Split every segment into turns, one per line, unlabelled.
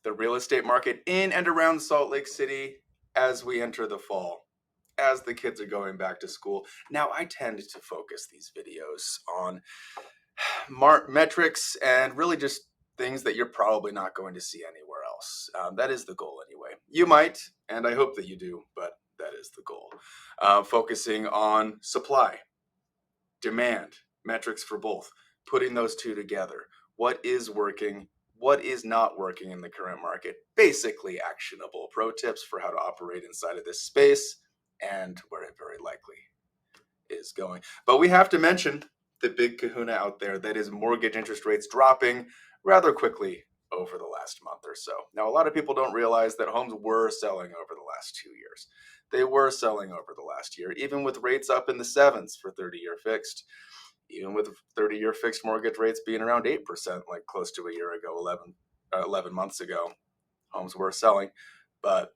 the real estate market in and around Salt Lake City as we enter the fall, as the kids are going back to school. Now, I tend to focus these videos on metrics and really just things that you're probably not going to see anywhere else. That is the goal anyway. You might, and I hope that you do, but that is the goal. Focusing on supply, demand, metrics for both, putting those two together. What is working? What is not working in the current market? Basically actionable pro tips for how to operate inside of this space and where it very likely is going. But we have to mention the big kahuna out there, that is mortgage interest rates dropping rather quickly over the last month or so. Now, a lot of people don't realize that homes were selling over the last 2 years. They were selling over the last year, even with rates up in the sevens for 30-year fixed, even with 30-year fixed mortgage rates being around 8%, like close to a year ago, 11 months ago. Homes were selling, but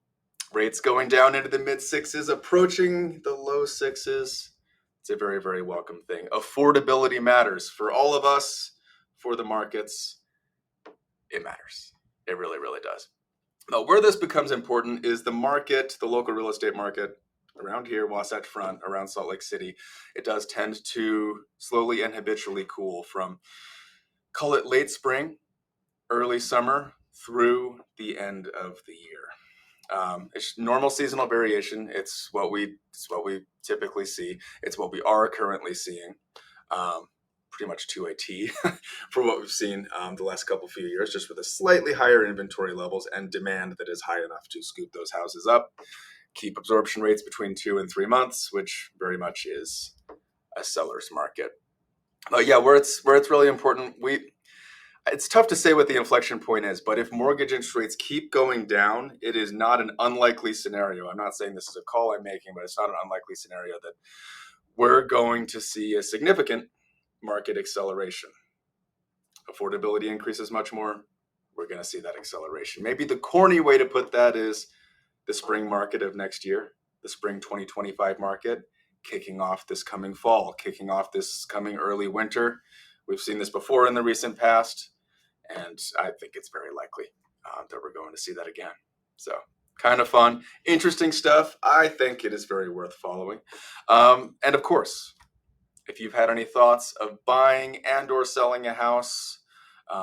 rates going down into the mid sixes, approaching the low sixes. It's a very, very welcome thing. Affordability matters for all of us, for the markets. It matters. It really, really does. Now, where this becomes important is the market, the local real estate market around here, Wasatch Front, around Salt Lake City. It does tend to slowly and habitually cool from, call it late spring, early summer, through the end of the year. It's normal seasonal variation. It's what we typically see. It's what we are currently seeing, pretty much to a T for what we've seen the last few years, just with a slightly higher inventory levels and demand that is high enough to scoop those houses up, keep absorption rates between 2 and 3 months, which very much is a seller's market. Where it's really important, it's tough to say what the inflection point is, but if mortgage interest rates keep going down, it is not an unlikely scenario. I'm not saying this is a call I'm making, but it's not an unlikely scenario that we're going to see a significant market acceleration. Affordability increases much more. We're going to see that acceleration. Maybe the corny way to put that is the spring market of next year, the spring 2025 market, kicking off this coming fall, kicking off this coming early winter. We've seen this before in the recent past, and I think it's very likely that we're going to see that again. So kind of fun, interesting stuff. I think it is very worth following. And of course, if you've had any thoughts of buying and or selling a house,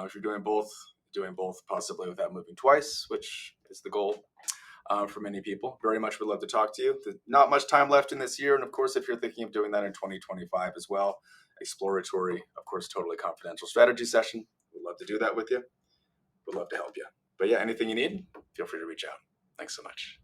if you're doing both possibly without moving twice, which is the goal for many people, very much would love to talk to you. There's not much time left in this year. And of course, if you're thinking of doing that in 2025 as well, exploratory, of course, totally confidential strategy session. We'd love to do that with you. We'd love to help you. But yeah, anything you need, feel free to reach out. Thanks so much.